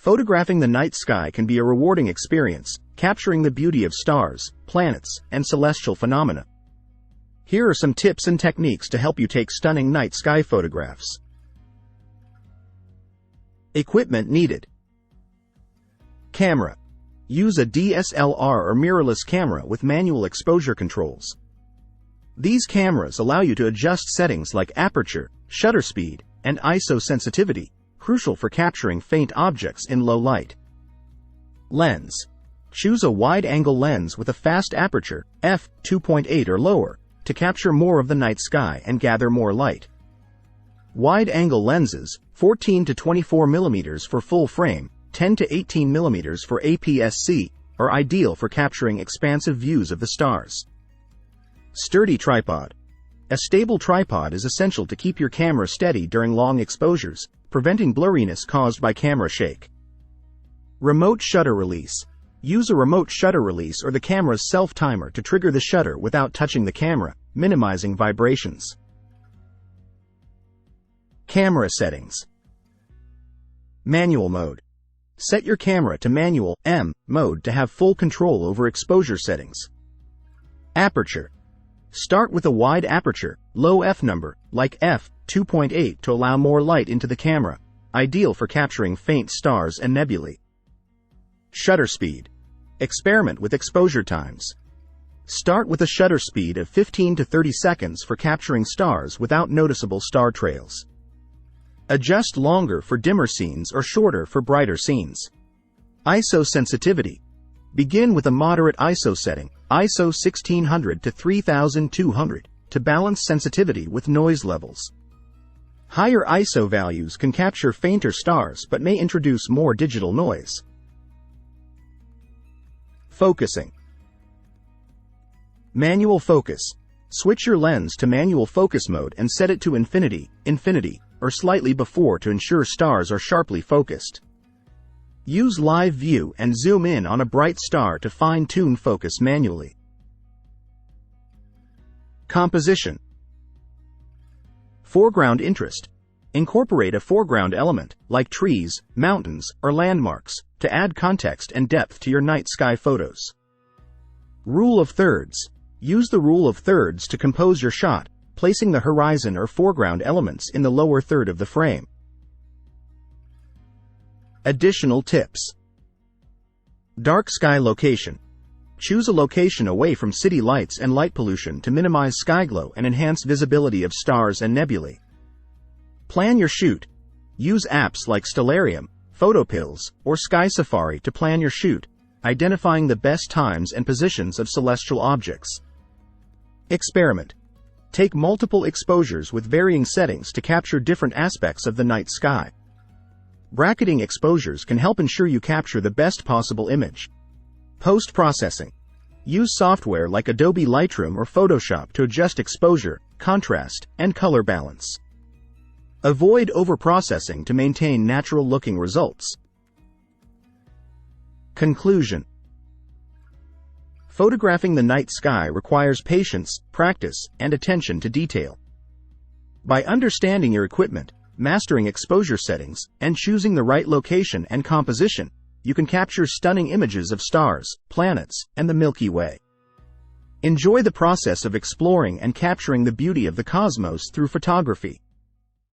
Photographing the night sky can be a rewarding experience, capturing the beauty of stars, planets, and celestial phenomena. Here are some tips and techniques to help you take stunning night sky photographs. Equipment needed. Camera. Use a DSLR or mirrorless camera with manual exposure controls. These cameras allow you to adjust settings like aperture, shutter speed, and ISO sensitivity, crucial for capturing faint objects in low light. Lens. Choose a wide-angle lens with a fast aperture, f2.8 or lower, to capture more of the night sky and gather more light. Wide-angle lenses, 14 to 24 mm for full frame, 10 to 18 mm for APS-C, are ideal for capturing expansive views of the stars. Sturdy tripod. A stable tripod is essential to keep your camera steady during long exposures, preventing blurriness caused by camera shake. Remote shutter release. Use a remote shutter release or the camera's self-timer to trigger the shutter without touching the camera, minimizing vibrations. Camera settings. Manual mode. Set your camera to manual M mode to have full control over exposure settings. Aperture. Start with a wide aperture, low f-number, like f2.8 to allow more light into the camera, ideal for capturing faint stars and nebulae. Shutter speed. Experiment with exposure times. Start with a shutter speed of 15 to 30 seconds for capturing stars without noticeable star trails. Adjust longer for dimmer scenes or shorter for brighter scenes. ISO sensitivity. Begin with a moderate ISO setting, ISO 1600 to 3200, to balance sensitivity with noise levels. Higher ISO values can capture fainter stars but may introduce more digital noise. Focusing. Manual focus. Switch your lens to manual focus mode and set it to infinity, or slightly before to ensure stars are sharply focused. Use live view and zoom in on a bright star to fine-tune focus manually. Composition. Foreground interest. Incorporate a foreground element, like trees, mountains, or landmarks, to add context and depth to your night sky photos. Rule of thirds. Use the rule of thirds to compose your shot, placing the horizon or foreground elements in the lower third of the frame. Additional tips. Dark sky location. Choose a location away from city lights and light pollution to minimize sky glow and enhance visibility of stars and nebulae. Plan your shoot. Use apps like Stellarium, PhotoPills, or Sky Safari to plan your shoot, identifying the best times and positions of celestial objects. Experiment. Take multiple exposures with varying settings to capture different aspects of the night sky. Bracketing exposures can help ensure you capture the best possible image. Post-processing. Use software like Adobe Lightroom or Photoshop to adjust exposure, contrast, and color balance. Avoid overprocessing to maintain natural-looking results. Conclusion. Photographing the night sky requires patience, practice, and attention to detail. By understanding your equipment, mastering exposure settings, and choosing the right location and composition, you can capture stunning images of stars, planets, and the Milky Way. Enjoy the process of exploring and capturing the beauty of the cosmos through photography.